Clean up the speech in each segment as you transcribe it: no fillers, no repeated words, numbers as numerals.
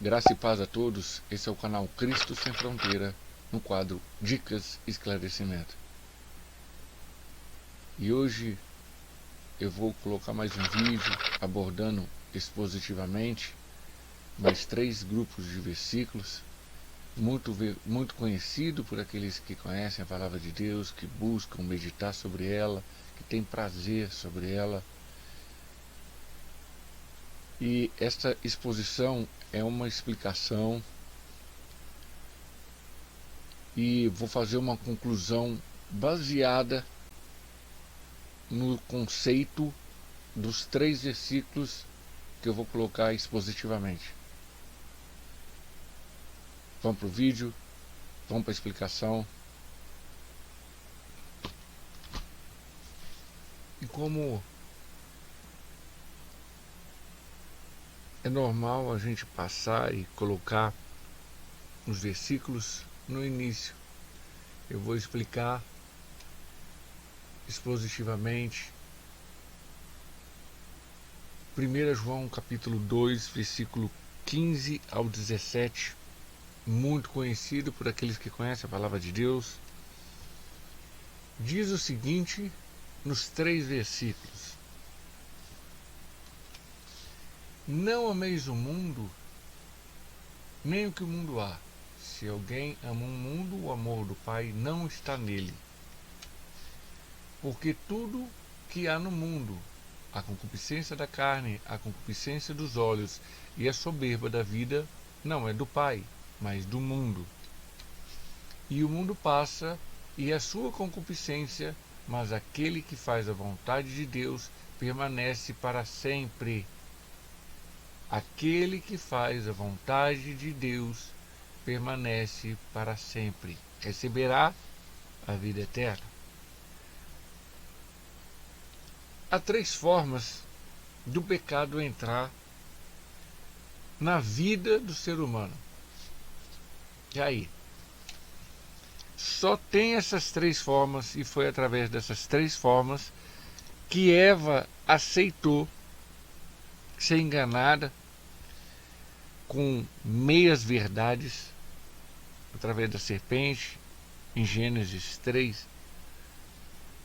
Graça e paz a todos, esse é o canal Cristo Sem Fronteira, no quadro Dicas e Esclarecimento. E hoje eu vou colocar mais um vídeo abordando expositivamente mais 3 grupos de versículos, muito conhecido por aqueles que conhecem a Palavra de Deus, que buscam meditar sobre ela, que têm prazer sobre ela. E esta exposição é uma explicação e vou fazer uma conclusão baseada no conceito dos 3 versículos que eu vou colocar expositivamente. Vamos para o vídeo, vamos para a explicação. E como é normal a gente passar e colocar os versículos no início, eu vou explicar expositivamente 1 João capítulo 2, versículo 15 ao 17, muito conhecido por aqueles que conhecem a Palavra de Deus. Diz o seguinte nos 3 versículos: Não ameis o mundo, nem o que o mundo há. Se alguém ama o mundo, o amor do Pai não está nele. Porque tudo que há no mundo, a concupiscência da carne, a concupiscência dos olhos e a soberba da vida, não é do Pai, mas do mundo. E o mundo passa, e a sua concupiscência, mas aquele que faz a vontade de Deus permanece para sempre. Aquele que faz a vontade de Deus permanece para sempre. Receberá a vida eterna. Há 3 formas do pecado entrar na vida do ser humano. E aí? Só tem essas 3 formas, e foi através dessas 3 formas que Eva aceitou ser enganada com meias verdades através da serpente. Em Gênesis 3,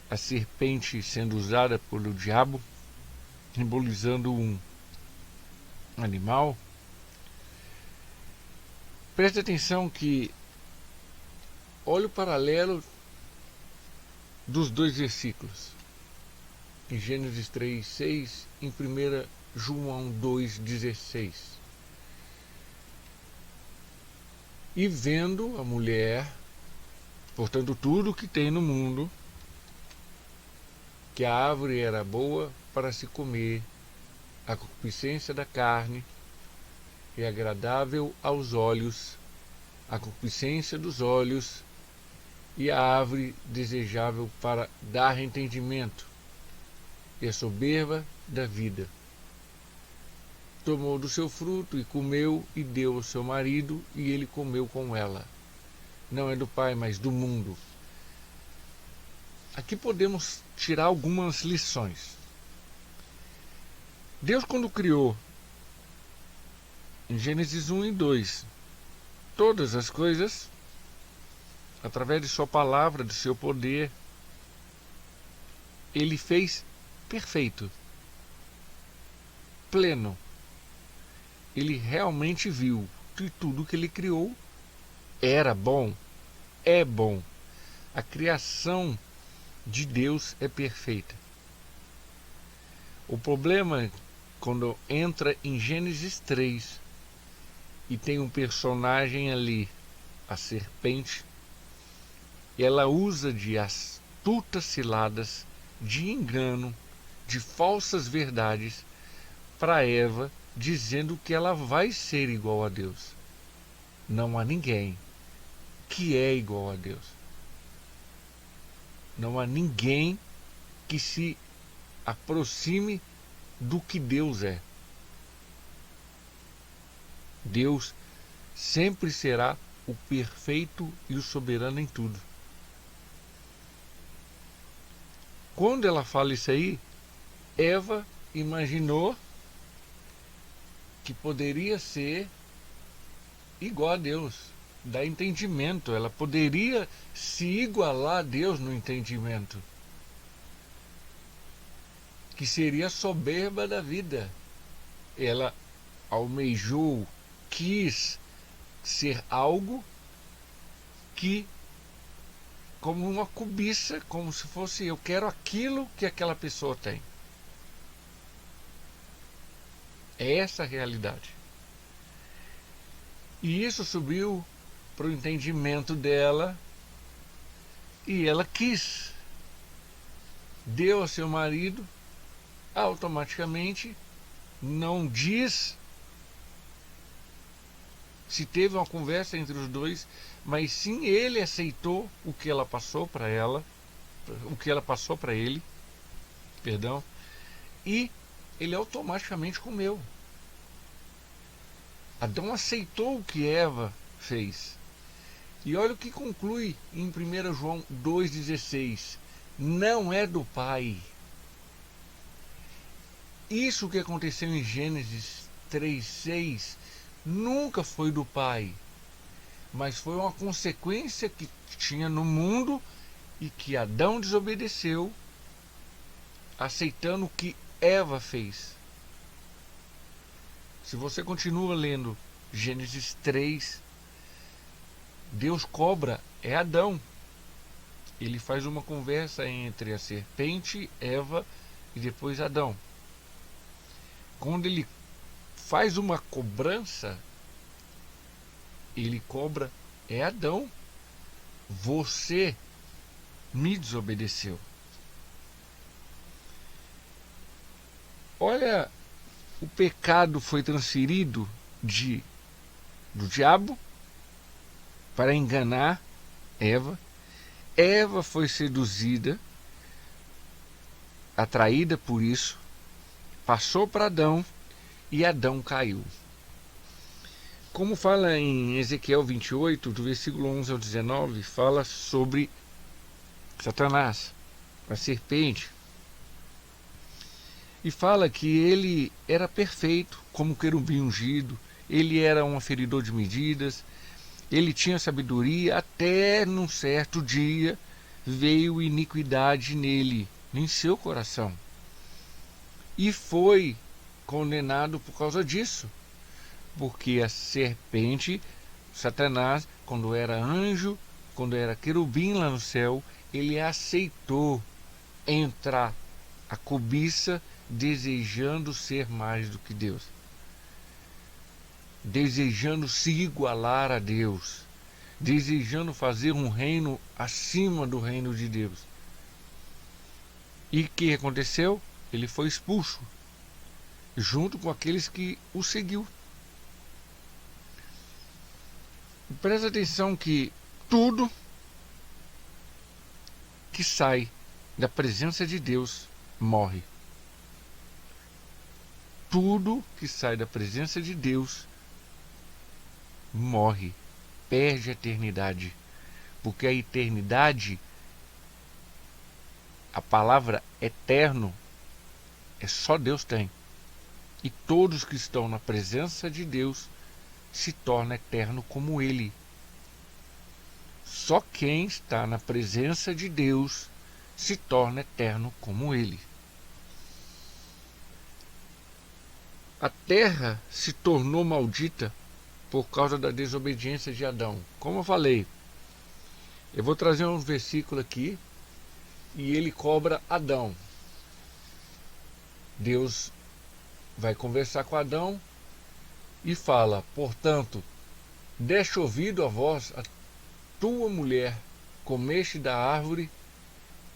a serpente sendo usada pelo diabo, simbolizando um animal. Preste atenção que olha o paralelo dos 2 versículos. Em Gênesis 3, 6, em 1 João 2, 16. E vendo a mulher, portanto tudo que tem no mundo, que a árvore era boa para se comer, a concupiscência da carne e agradável aos olhos, a concupiscência dos olhos e a árvore desejável para dar entendimento, e a soberba da vida. Tomou do seu fruto e comeu, e deu ao seu marido, e ele comeu com ela. Não é do Pai, mas do mundo. Aqui podemos tirar algumas lições. Deus, quando criou, em Gênesis 1 e 2, todas as coisas, através de sua palavra, de seu poder, ele fez perfeito, pleno. Ele realmente viu que tudo que ele criou era bom, é bom. A criação de Deus é perfeita. O problema é quando entra em Gênesis 3 e tem um personagem ali, a serpente, e ela usa de astutas ciladas, de engano, de falsas verdades para Eva, dizendo que ela vai ser igual a Deus. Não há ninguém que é igual a Deus. Não há ninguém que se aproxime do que Deus é. Deus sempre será o perfeito e o soberano em tudo. Quando ela fala isso aí, Eva imaginou que poderia ser igual a Deus, dá entendimento. Ela poderia se igualar a Deus no entendimento, que seria a soberba da vida. Ela almejou, quis ser algo que, como uma cobiça, como se fosse: eu quero aquilo que aquela pessoa tem. É essa a realidade. E isso subiu para o entendimento dela, e ela quis. Deu a seu marido, automaticamente, não diz se teve uma conversa entre os dois, mas sim ele aceitou o que ela passou para ela, o que ela passou para ele, perdão, e ele automaticamente comeu. Adão aceitou o que Eva fez. E olha o que conclui em 1 João 2,16. Não é do Pai. Isso que aconteceu em Gênesis 3,6 nunca foi do Pai, mas foi uma consequência que tinha no mundo e que Adão desobedeceu, aceitando o que Eva fez. Se você continua lendo Gênesis 3, Deus cobra Adão. Ele faz uma conversa entre a serpente, Eva e depois Adão. Quando ele faz uma cobrança, ele cobra Adão. Você me desobedeceu. Olha, o pecado foi transferido do diabo para enganar Eva. Eva foi seduzida, atraída por isso, passou para Adão e Adão caiu. Como fala em Ezequiel 28, do versículo 11 ao 19, fala sobre Satanás, a serpente. E fala que ele era perfeito, como querubim ungido, ele era um aferidor de medidas, ele tinha sabedoria, até num certo dia veio iniquidade nele, em seu coração. E foi condenado por causa disso, porque a serpente, Satanás, quando era anjo, quando era querubim lá no céu, ele aceitou entrar a cobiça, desejando ser mais do que Deus, desejando se igualar a Deus, desejando fazer um reino acima do reino de Deus. E o que aconteceu? Ele foi expulso, junto com aqueles que o seguiu. Presta atenção que tudo que sai da presença de Deus morre. Tudo que sai da presença de Deus morre, perde a eternidade. Porque a eternidade, a palavra eterno, é só Deus tem. E todos que estão na presença de Deus se torna eterno como Ele. Só quem está na presença de Deus se torna eterno como Ele. A terra se tornou maldita por causa da desobediência de Adão. Como eu falei, eu vou trazer um versículo aqui e ele cobra Adão. Deus vai conversar com Adão e fala: portanto, deste ouvido a voz, a tua mulher, comeste da árvore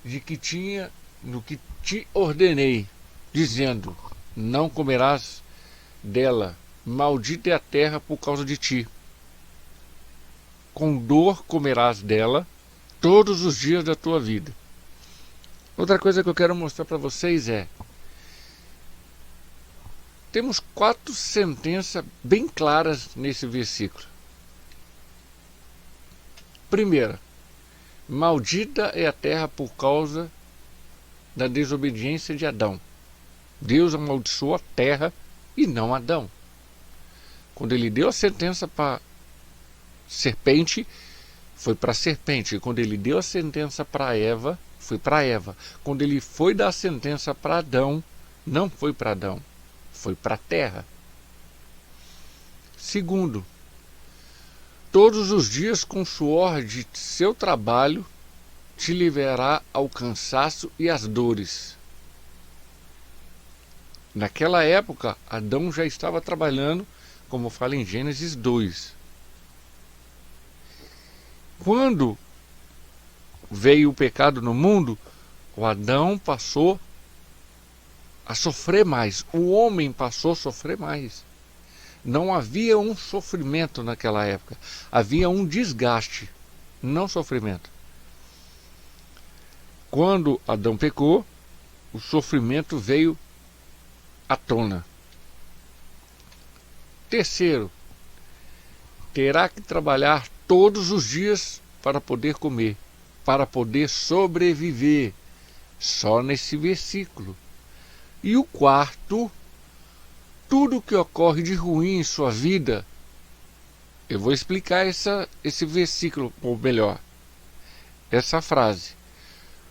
de que tinha, no que te ordenei, dizendo: não comerás dela, maldita é a terra por causa de ti. Com dor comerás dela todos os dias da tua vida. Outra coisa que eu quero mostrar para vocês é: temos 4 sentenças bem claras nesse versículo. Primeira, maldita é a terra por causa da desobediência de Adão. Deus amaldiçoou a terra e não Adão. Quando ele deu a sentença para serpente, foi para a serpente. E quando ele deu a sentença para Eva, foi para Eva. Quando ele foi dar a sentença para Adão, não foi para Adão, foi para a terra. Segundo, todos os dias com o suor de seu trabalho te livrará ao cansaço e às dores. Naquela época, Adão já estava trabalhando, como fala em Gênesis 2. Quando veio o pecado no mundo, o Adão passou a sofrer mais, o homem passou a sofrer mais. Não havia um sofrimento naquela época, havia um desgaste, não sofrimento. Quando Adão pecou, o sofrimento veio à tona. Terceiro, terá que trabalhar todos os dias para poder comer, para poder sobreviver, só nesse versículo. E o quarto, tudo que ocorre de ruim em sua vida, eu vou explicar esse versículo, ou melhor, essa frase.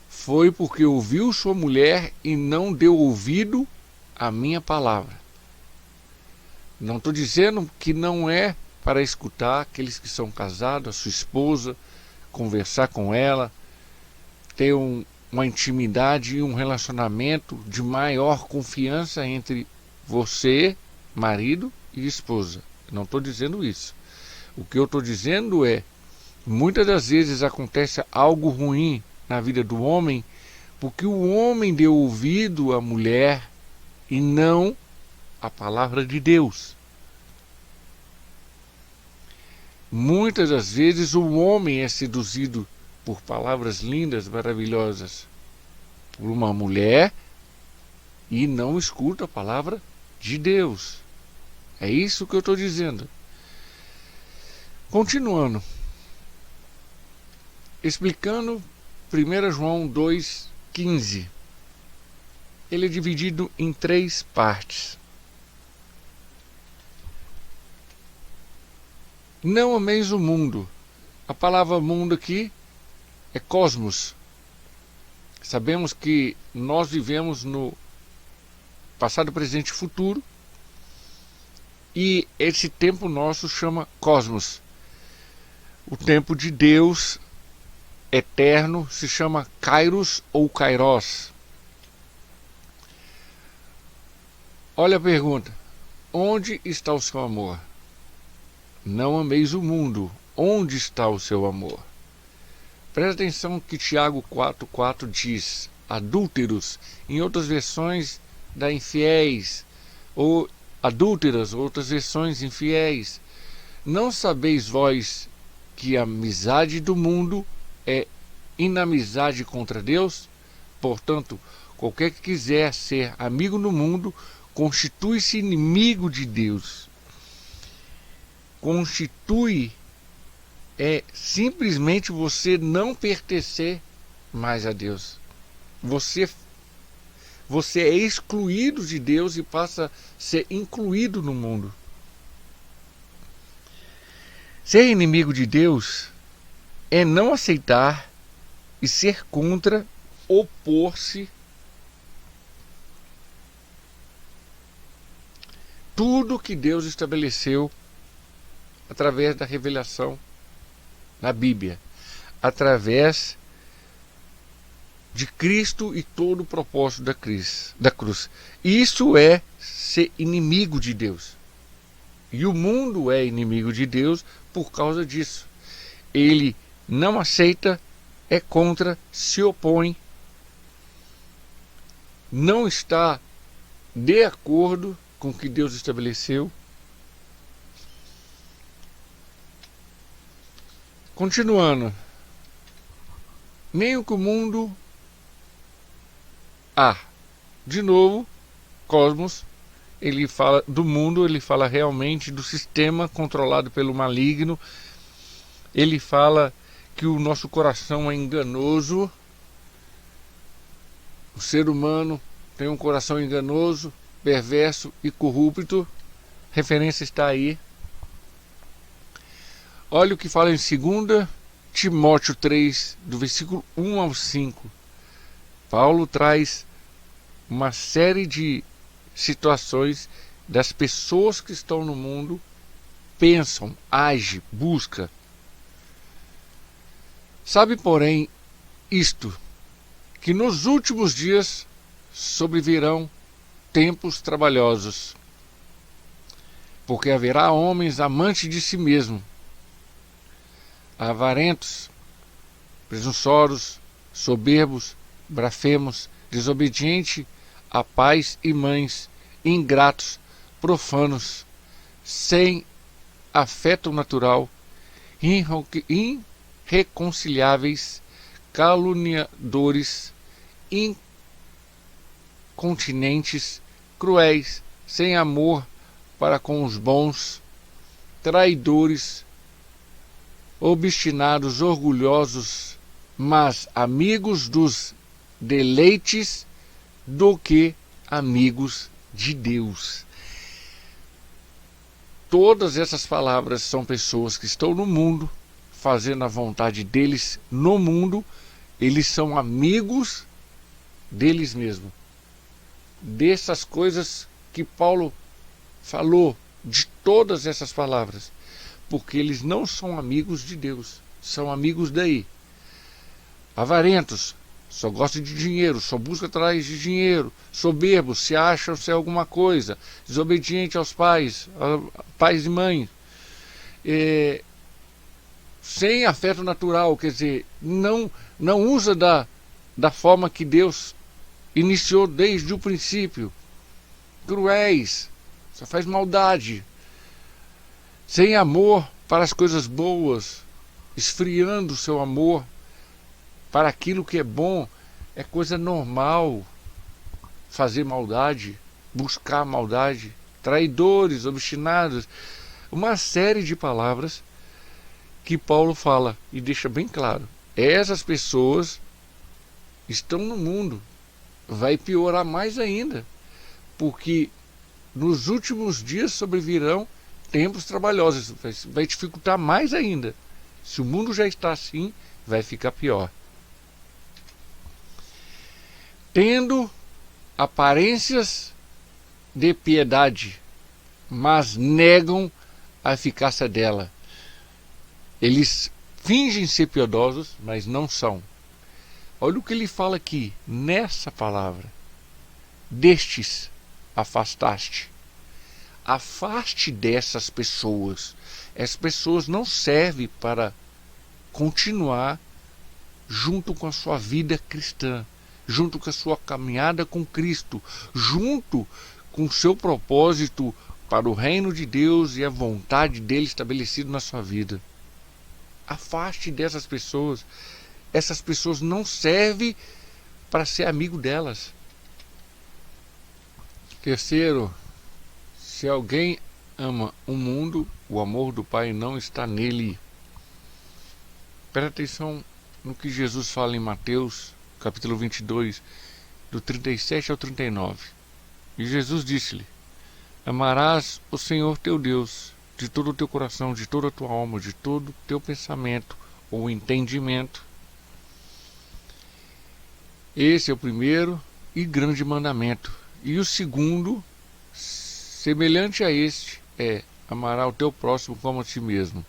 Foi porque ouviu sua mulher e não deu ouvido à minha palavra. Não estou dizendo que não é para escutar aqueles que são casados, a sua esposa, conversar com ela, ter uma intimidade e um relacionamento de maior confiança entre você, marido e esposa. Não estou dizendo isso. O que eu estou dizendo é, muitas das vezes acontece algo ruim na vida do homem, porque o homem deu ouvido à mulher e não à palavra de Deus. Muitas das vezes o homem é seduzido por palavras lindas, maravilhosas, por uma mulher e não escuta a palavra de Deus. É isso que eu estou dizendo. Continuando, explicando 1 João 2,15. Ele é dividido em 3 partes. Não ameis o mundo. A palavra mundo aqui é cosmos. Sabemos que nós vivemos no passado, presente e futuro. E esse tempo nosso chama cosmos. O tempo de Deus eterno se chama Kairos ou Kairos. Olha a pergunta. Onde está o seu amor? Não ameis o mundo. Onde está o seu amor? Presta atenção que Tiago 4,4 diz: adúlteros, em outras versões dá infiéis, ou adúlteras, outras versões infiéis. Não sabeis vós que a amizade do mundo é inimizade contra Deus? Portanto, qualquer que quiser ser amigo no mundo, constitui-se inimigo de Deus. Constitui é simplesmente você não pertencer mais a Deus. Você é excluído de Deus e passa a ser incluído no mundo. Ser inimigo de Deus é não aceitar e ser contra, opor-se tudo que Deus estabeleceu através da revelação na Bíblia, através de Cristo e todo o propósito da cruz. Isso é ser inimigo de Deus. E o mundo é inimigo de Deus por causa disso. Ele não aceita, é contra, se opõe, não está de acordo com o que Deus estabeleceu. Continuando, nem o que o mundo de novo, cosmos, ele fala do mundo, ele fala realmente do sistema controlado pelo maligno. Ele fala que o nosso coração é enganoso. O ser humano tem um coração enganoso, perverso e corrupto. Referência está aí. Olha o que fala em 2 Timóteo 3, do versículo 1 ao 5. Paulo traz uma série de situações das pessoas que estão no mundo, pensam, agem, buscam. Sabe, porém, isto, que nos últimos dias sobrevirão tempos trabalhosos, porque haverá homens amantes de si mesmo, avarentos, presunçosos, soberbos, blasfemos, desobedientes a pais e mães, ingratos, profanos, sem afeto natural, irreconciliáveis, caluniadores, incontinentes, cruéis, sem amor para com os bons, traidores, obstinados, orgulhosos, mas amigos dos deleites do que amigos de Deus. Todas essas palavras são pessoas que estão no mundo, fazendo a vontade deles no mundo. Eles são amigos deles mesmos. Dessas coisas que Paulo falou, de todas essas palavras, porque eles não são amigos de Deus, são amigos daí. Avarentos, só gostam de dinheiro, só buscam atrás de dinheiro. Soberbos, se acham ser alguma coisa. Desobediente aos pais, pais e mães. Sem afeto natural, quer dizer, não usa da forma que Deus iniciou desde o princípio. Cruéis, só faz maldade. Sem amor para as coisas boas, esfriando o seu amor para aquilo que é bom. É coisa normal fazer maldade, buscar maldade, traidores, obstinados, uma série de palavras que Paulo fala e deixa bem claro. Essas pessoas estão no mundo, vai piorar mais ainda, porque nos últimos dias sobrevirão tempos trabalhosos, vai dificultar mais ainda. Se o mundo já está assim, vai ficar pior. Tendo aparências de piedade, mas negam a eficácia dela. Eles fingem ser piedosos, mas não são. Olha o que ele fala aqui, nessa palavra. Destes afastaste. Afaste dessas pessoas. Essas pessoas não servem para continuar junto com a sua vida cristã, junto com a sua caminhada com Cristo, junto com o seu propósito para o reino de Deus e a vontade dele estabelecido na sua vida. Afaste dessas pessoas. Essas pessoas não servem para ser amigo delas. Terceiro, se alguém ama o mundo, o amor do Pai não está nele. Presta atenção no que Jesus fala em Mateus, capítulo 22, do 37 ao 39. E Jesus disse-lhe: amarás o Senhor teu Deus de todo o teu coração, de toda a tua alma, de todo o teu pensamento ou entendimento. Esse é o primeiro e grande mandamento. E o segundo, semelhante a este, é: amará o teu próximo como a ti mesmo.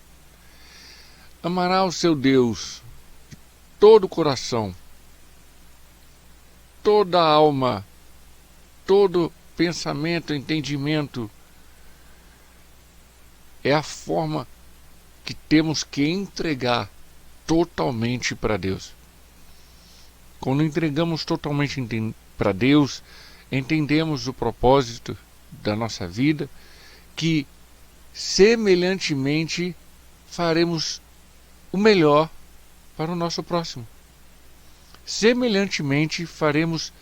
Amará o seu Deus de todo o coração, toda a alma, todo pensamento, entendimento. É a forma que temos que entregar totalmente para Deus. Quando entregamos totalmente para Deus, entendemos o propósito da nossa vida, que semelhantemente faremos o melhor para o nosso próximo. Semelhantemente faremos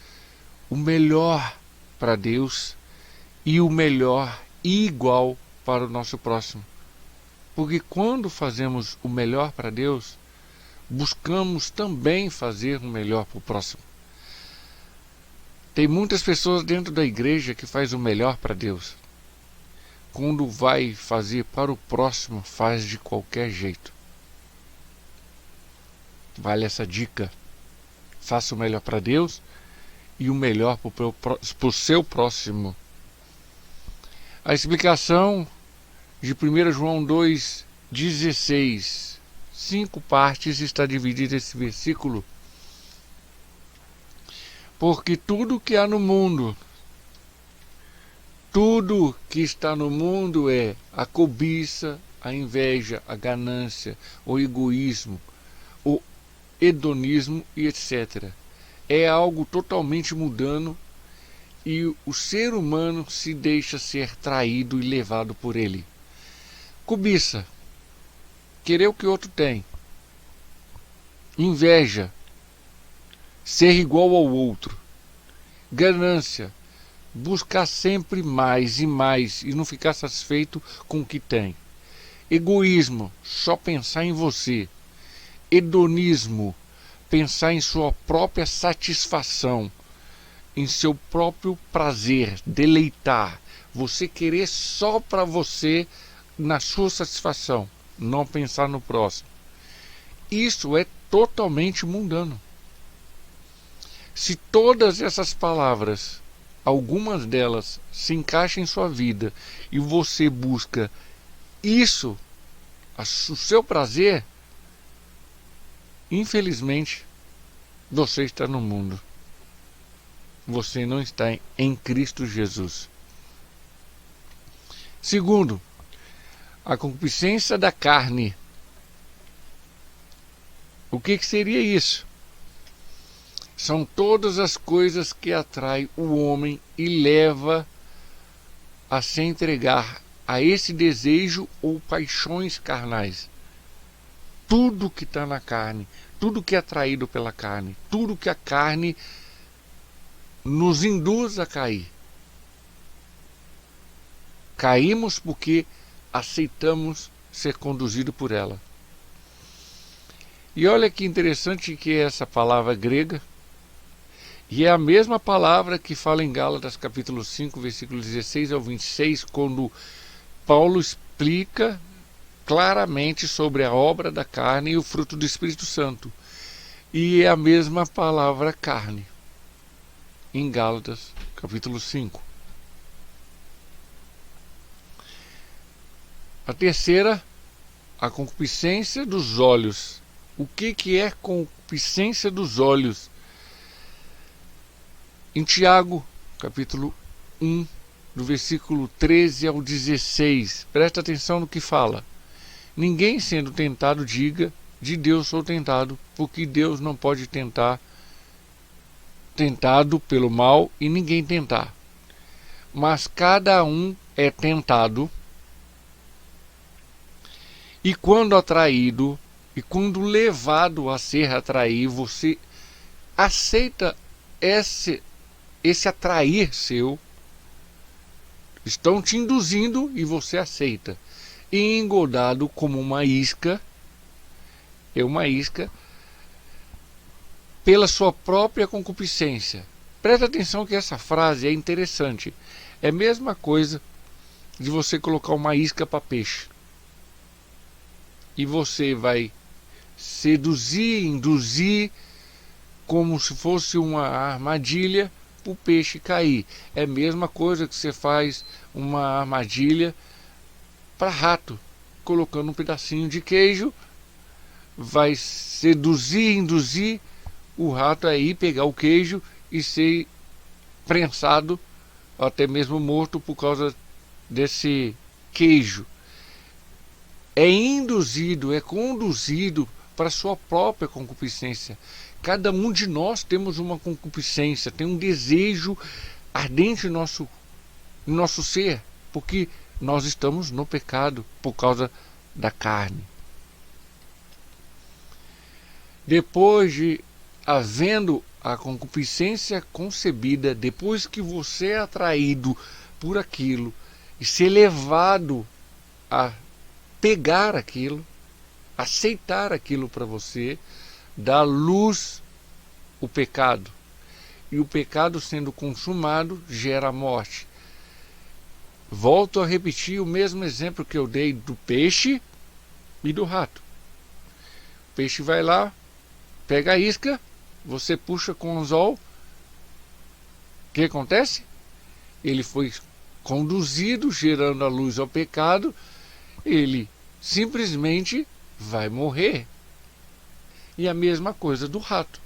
o melhor para Deus e o melhor igual para o nosso próximo. Porque quando fazemos o melhor para Deus, buscamos também fazer o melhor para o próximo. Tem muitas pessoas dentro da igreja que faz o melhor para Deus, quando vai fazer para o próximo, faz de qualquer jeito. Vale essa dica. Faça o melhor para Deus e o melhor para o seu próximo. A explicação de 1 João 2,16, 5 partes, está dividida esse versículo. Porque tudo que há no mundo, tudo que está no mundo é a cobiça, a inveja, a ganância, o egoísmo, o hedonismo e etc. É algo totalmente mundano e o ser humano se deixa ser traído e levado por ele. Cobiça, querer o que outro tem. Inveja, ser igual ao outro. Ganância, buscar sempre mais e mais e não ficar satisfeito com o que tem. Egoísmo, só pensar em você. Hedonismo, pensar em sua própria satisfação, em seu próprio prazer, deleitar. Você querer só para você, na sua satisfação, não pensar no próximo. Isso é totalmente mundano. Se todas essas palavras, algumas delas, se encaixam em sua vida e você busca isso, o seu prazer, infelizmente, você está no mundo. Você não está em Cristo Jesus. Segundo, a concupiscência da carne. O que seria isso? São todas as coisas que atraem o homem e leva a se entregar a esse desejo ou paixões carnais. Tudo que está na carne, tudo que é atraído pela carne, tudo que a carne nos induz a cair. Caímos porque aceitamos ser conduzido por ela. E olha que interessante que é essa palavra grega, e é a mesma palavra que fala em Gálatas capítulo 5, versículos 16 ao 26, quando Paulo explica claramente sobre a obra da carne e o fruto do Espírito Santo. E é a mesma palavra carne, em Gálatas capítulo 5. A terceira, a concupiscência dos olhos. O que é concupiscência dos olhos? Em Tiago, capítulo 1, do versículo 13 ao 16, presta atenção no que fala. Ninguém sendo tentado diga, de Deus sou tentado, porque Deus não pode tentado pelo mal e ninguém tentar. Mas cada um é tentado, e quando atraído, e quando levado a ser atraído, você aceita esse atrair seu. Estão te induzindo e você aceita. E engodado como uma isca, pela sua própria concupiscência. Presta atenção que essa frase é interessante. É a mesma coisa de você colocar uma isca para peixe. E você vai seduzir, induzir, como se fosse uma armadilha para o peixe cair. É a mesma coisa que você faz uma armadilha para rato, colocando um pedacinho de queijo, vai seduzir, induzir o rato a ir pegar o queijo e ser prensado, até mesmo morto por causa desse queijo. É induzido, é conduzido para a sua própria concupiscência. Cada um de nós temos uma concupiscência, tem um desejo ardente no nosso ser, porque nós estamos no pecado por causa da carne. Depois de havendo a concupiscência concebida, depois que você é atraído por aquilo e ser levado a pegar aquilo, aceitar aquilo para você, dá luz o pecado. E o pecado sendo consumado gera morte. Volto a repetir o mesmo exemplo que eu dei do peixe e do rato. O peixe vai lá, pega a isca, você puxa com o anzol. O que acontece? Ele foi conduzido, gerando a luz ao pecado, ele simplesmente vai morrer. E a mesma coisa do rato.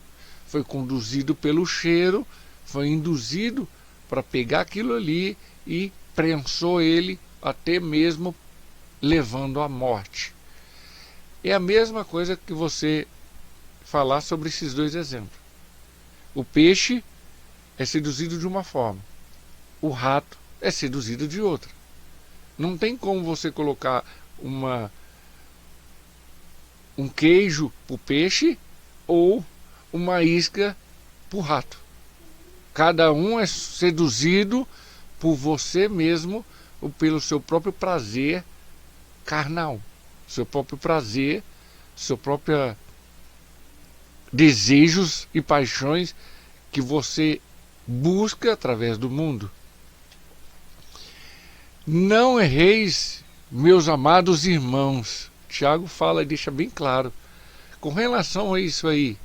Foi conduzido pelo cheiro, foi induzido para pegar aquilo ali e prensou ele, até mesmo levando à morte. É a mesma coisa que você falar sobre esses dois exemplos. O peixe é seduzido de uma forma, o rato é seduzido de outra. Não tem como você colocar um queijo para o peixe ou uma isca para o rato. Cada um é seduzido por você mesmo ou pelo seu próprio prazer carnal, seu próprio prazer, seu próprio desejos e paixões que você busca através do mundo. Não erreis, meus amados irmãos. Tiago fala e deixa bem claro. Com relação a isso aí,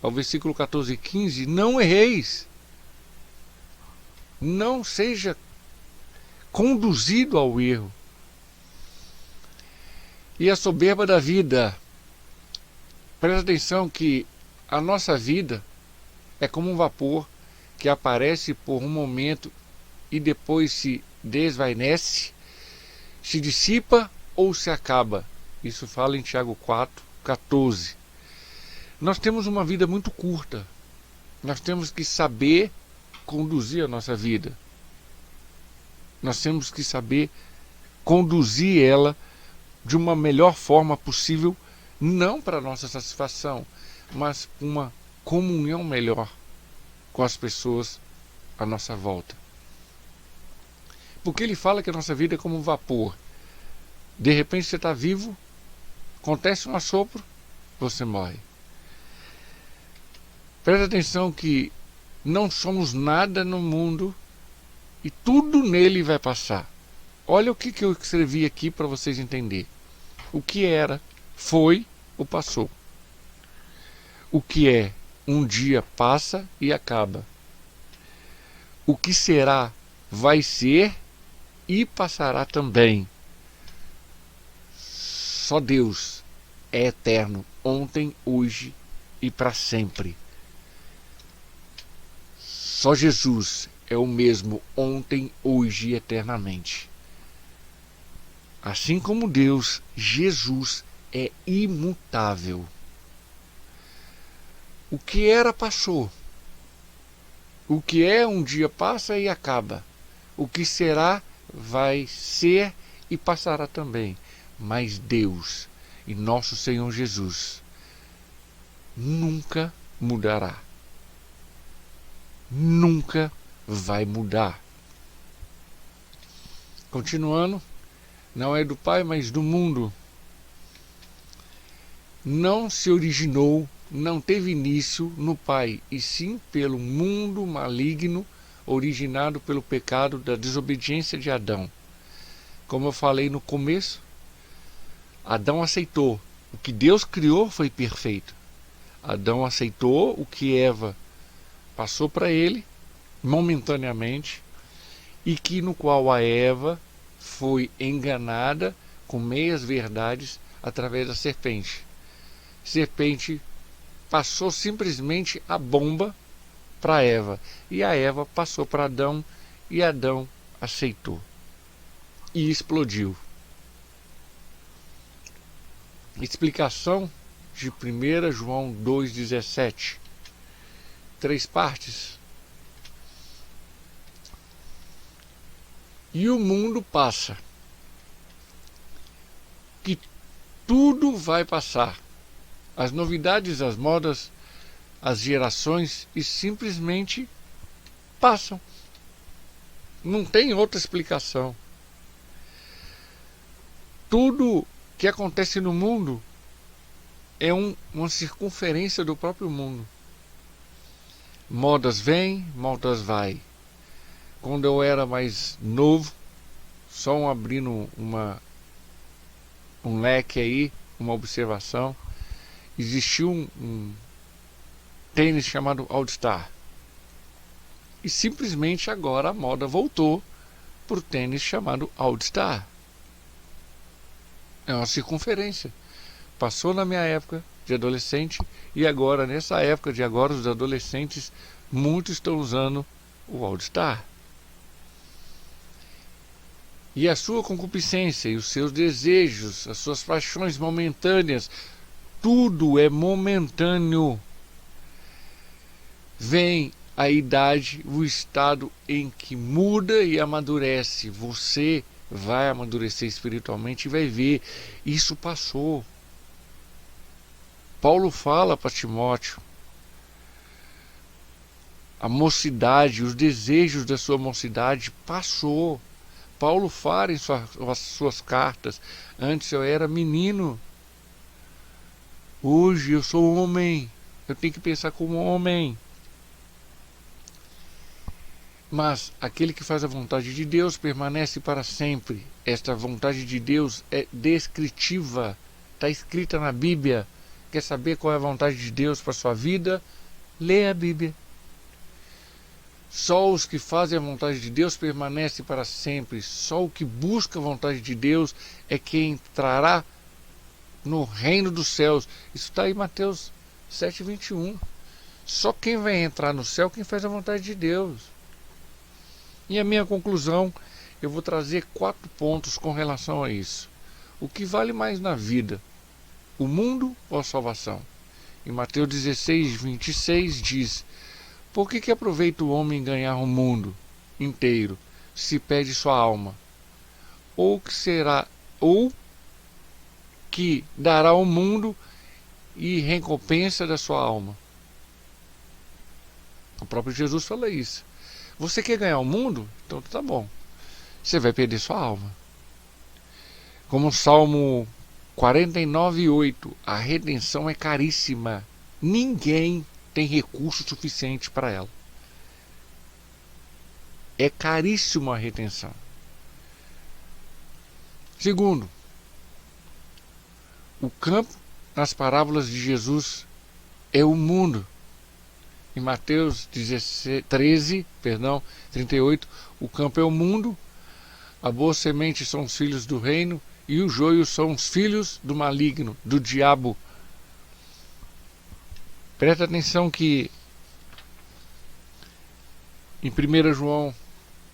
ao versículo 14 e 15, não erreis. Não seja conduzido ao erro. E a soberba da vida. Presta atenção que a nossa vida é como um vapor que aparece por um momento e depois se desvanece, se dissipa ou se acaba. Isso fala em Tiago 4:14. Nós temos uma vida muito curta. Nós temos que saber conduzir a nossa vida. Nós temos que saber conduzir ela de uma melhor forma possível, não para nossa satisfação, mas uma comunhão melhor com as pessoas à nossa volta. Porque ele fala que a nossa vida é como um vapor. De repente você está vivo, acontece um assopro, você morre. Presta atenção que não somos nada no mundo e tudo nele vai passar. Olha o que eu escrevi aqui para vocês entenderem. O que era, foi ou passou. O que é, um dia passa e acaba. O que será, vai ser e passará também. Só Deus é eterno, ontem, hoje e para sempre. Só Jesus é o mesmo ontem, hoje e eternamente. Assim como Deus, Jesus é imutável. O que era, passou. O que é, um dia passa e acaba. O que será, vai ser e passará também. Mas Deus e nosso Senhor Jesus nunca mudará. Nunca vai mudar. Continuando, não é do Pai, mas do mundo. Não se originou, não teve início no Pai, e sim pelo mundo maligno originado pelo pecado da desobediência de Adão. Como eu falei no começo, Adão aceitou. O que Deus criou foi perfeito. Adão aceitou o que Eva passou para ele momentaneamente, e que no qual a Eva foi enganada com meias verdades através da serpente. Serpente passou simplesmente a bomba para Eva, e a Eva passou para Adão, e Adão aceitou e explodiu. Explicação de 1 João 2,17. 3 partes. E o mundo passa, que tudo vai passar. As novidades, as modas, as gerações, e simplesmente passam. Não tem outra explicação. Tudo que acontece no mundo é uma circunferência do próprio mundo. Modas vêm, modas vai. Quando eu era mais novo, só abrindo um leque aí, uma observação. Existiu um tênis chamado All-Star. E simplesmente agora a moda voltou para o tênis chamado All-Star. É uma circunferência. Passou na minha época de adolescente e agora, nessa época de agora, os adolescentes, muitos estão usando o All-Star. E a sua concupiscência e os seus desejos, as suas paixões momentâneas, tudo é momentâneo. Vem a idade, o estado em que muda e amadurece. Você vai amadurecer espiritualmente e vai ver, isso passou. Paulo fala para Timóteo, a mocidade, os desejos da sua mocidade passou. Paulo fala em suas cartas, antes eu era menino, hoje eu sou homem, eu tenho que pensar como homem. Mas aquele que faz a vontade de Deus permanece para sempre. Esta vontade de Deus é descritiva, está escrita na Bíblia. Quer saber qual é a vontade de Deus para a sua vida? Lê a Bíblia. Só os que fazem a vontade de Deus permanecem para sempre. Só o que busca a vontade de Deus é quem entrará no reino dos céus. Isso está em Mateus 7:21. Só quem vai entrar no céu é quem faz a vontade de Deus. E a minha conclusão, eu vou trazer 4 pontos com relação a isso. O que vale mais na vida? O mundo ou a salvação? Em Mateus 16:26 diz: por que aproveita o homem ganhar o mundo inteiro, se perde sua alma? Ou que dará ao mundo e recompensa da sua alma? O próprio Jesus fala isso. Você quer ganhar o mundo? Então tá bom. Você vai perder sua alma. Como o Salmo 49:8, a redenção é caríssima. Ninguém tem recurso suficiente para ela. É caríssimo a retenção. Segundo, o campo nas parábolas de Jesus é o mundo. Em Mateus 13:38, o campo é o mundo, a boa semente são os filhos do reino e o joio são os filhos do maligno, do diabo. Presta atenção que em 1 João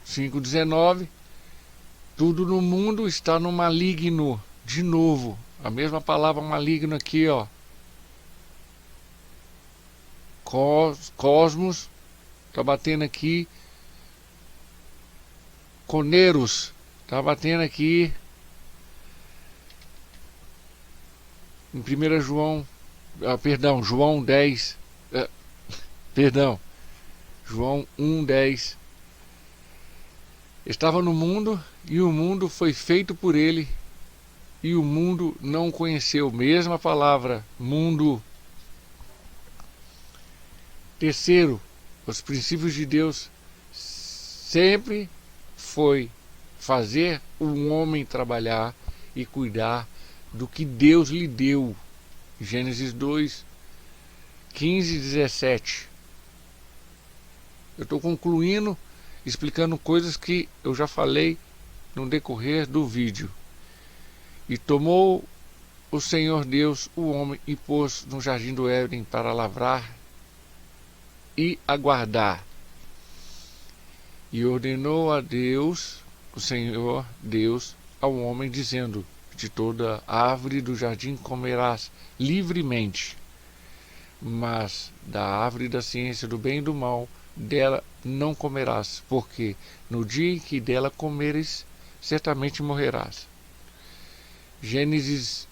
5:19, tudo no mundo está no maligno. De novo, a mesma palavra maligno aqui, ó. Cosmos, está batendo aqui. Coneiros, está batendo aqui. Em 1 João, João 10, João 1:10. Estava no mundo e o mundo foi feito por ele e o mundo não o conheceu. Mesma palavra, mundo. Terceiro, os princípios de Deus sempre foi fazer o homem trabalhar e cuidar do que Deus lhe deu. Gênesis 2:15-17. Eu estou concluindo, explicando coisas que eu já falei no decorrer do vídeo. E tomou o Senhor Deus o homem e pôs no jardim do Éden para lavrar e aguardar. E ordenou a Deus, o Senhor Deus, ao homem, dizendo: de toda árvore do jardim comerás livremente, mas da árvore da ciência do bem e do mal, dela não comerás, porque no dia em que dela comeres, certamente morrerás. Gênesis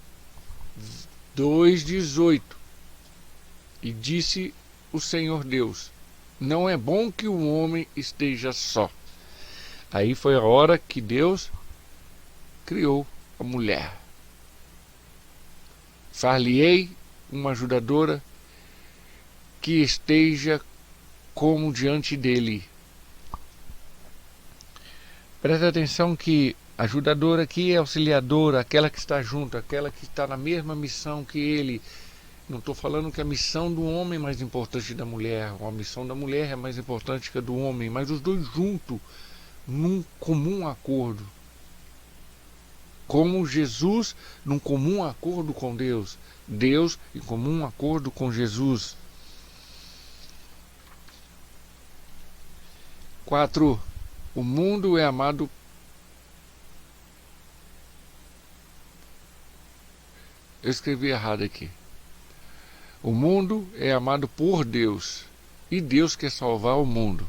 2:18. E disse o Senhor Deus: não é bom que o homem esteja só. Aí foi a hora que Deus criou a mulher. Far-lhe-ei uma ajudadora que esteja como diante dele. Presta atenção que Ajudadora aqui é auxiliadora, aquela que está junto, aquela que está na mesma missão que ele. Não estou falando que a missão do homem é mais importante da mulher, ou a missão da mulher é mais importante que a do homem, mas os dois juntos, num comum acordo. Como Jesus, num comum acordo com Deus. Deus em comum acordo com Jesus. 4. O mundo é amado. Eu escrevi errado aqui. O mundo é amado por Deus, e Deus quer salvar o mundo.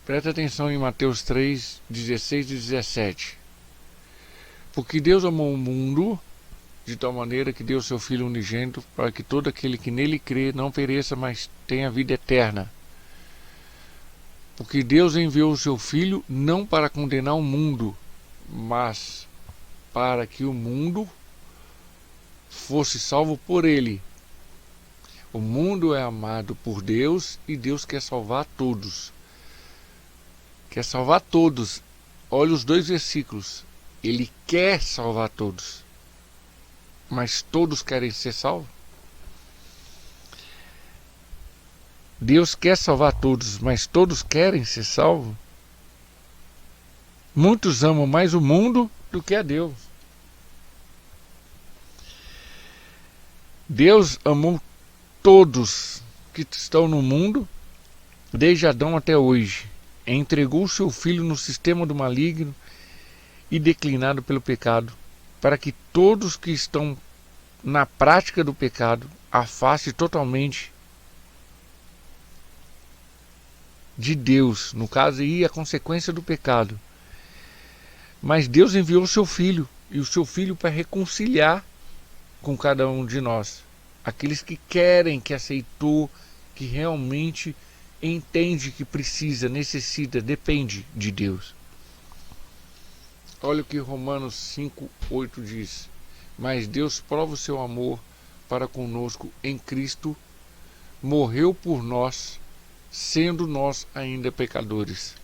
Presta atenção em Mateus 3, 16 e 17. Porque Deus amou o mundo de tal maneira que deu seu Filho unigênito, para que todo aquele que nele crê não pereça, mas tenha vida eterna. Porque Deus enviou o seu Filho não para condenar o mundo, mas para que o mundo fosse salvo por ele. O mundo é amado por Deus e Deus quer salvar todos. Quer salvar todos. Olha os dois versículos. Ele quer salvar todos. Mas todos querem ser salvos? Deus quer salvar todos, mas todos querem ser salvos? Muitos amam mais o mundo do que a Deus. Deus amou todos que estão no mundo, desde Adão até hoje. Entregou o seu Filho no sistema do maligno e declinado pelo pecado, para que todos que estão na prática do pecado afaste totalmente de Deus, no caso aí a consequência do pecado. Mas Deus enviou o seu Filho, e o seu Filho para reconciliar com cada um de nós, aqueles que querem, que aceitou, que realmente entende que precisa, necessita, depende de Deus. Olha o que Romanos 5:8 diz: mas Deus prova o seu amor para conosco em Cristo, morreu por nós, sendo nós ainda pecadores.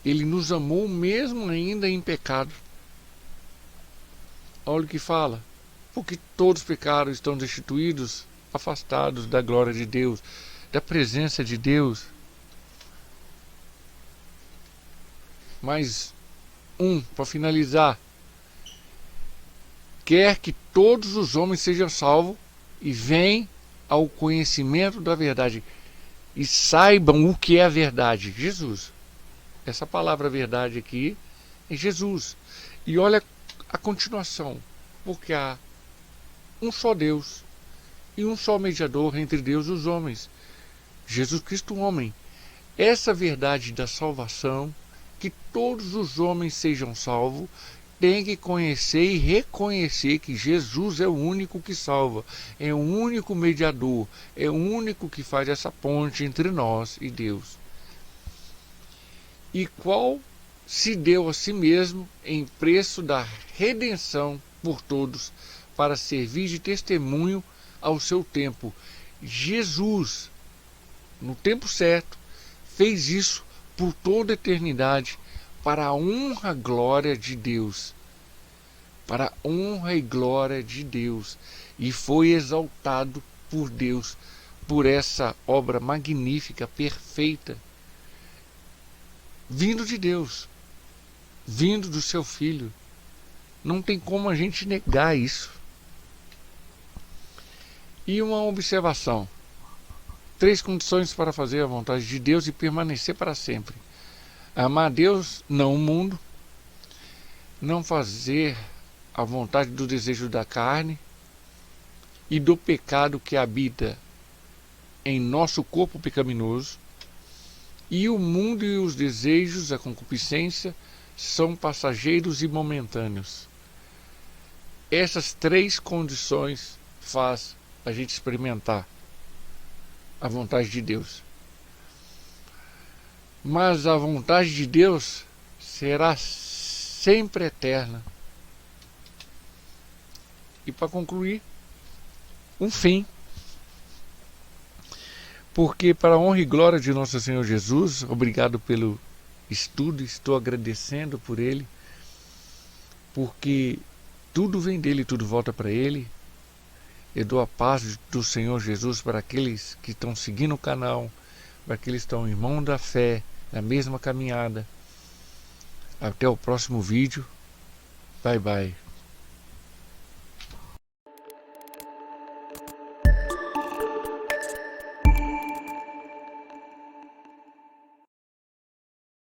Ele nos amou mesmo ainda em pecado. Olha o que fala: porque todos pecaram, estão destituídos, afastados da glória de Deus, da presença de Deus. Mais para finalizar: quer que todos os homens sejam salvos e venham ao conhecimento da verdade e saibam o que é a verdade. Jesus. Essa palavra verdade aqui é Jesus. E olha a continuação: porque há um só Deus e um só mediador entre Deus e os homens, Jesus Cristo homem. Essa verdade da salvação, que todos os homens sejam salvos, tem que conhecer e reconhecer que Jesus é o único que salva, é o único mediador, é o único que faz essa ponte entre nós e Deus. E qual se deu a si mesmo em preço da redenção por todos, para servir de testemunho ao seu tempo. Jesus, no tempo certo, fez isso por toda a eternidade, para a honra e glória de Deus. Para a honra e glória de Deus. E foi exaltado por Deus, por essa obra magnífica, perfeita, vindo de Deus, vindo do seu Filho. Não tem como a gente negar isso. E uma observação: 3 condições para fazer a vontade de Deus e permanecer para sempre: amar a Deus, não o mundo; não fazer a vontade do desejo da carne e do pecado que habita em nosso corpo pecaminoso; e o mundo e os desejos, a concupiscência, são passageiros e momentâneos. Essas 3 condições faz a gente experimentar a vontade de Deus. Mas a vontade de Deus será sempre eterna. E para concluir, um fim. Porque para a honra e glória de nosso Senhor Jesus, obrigado pelo estudo, estou agradecendo por ele, porque tudo vem dele, tudo volta para ele. Eu dou a paz do Senhor Jesus para aqueles que estão seguindo o canal, para aqueles que estão irmãos da fé, na mesma caminhada. Até o próximo vídeo. Bye bye.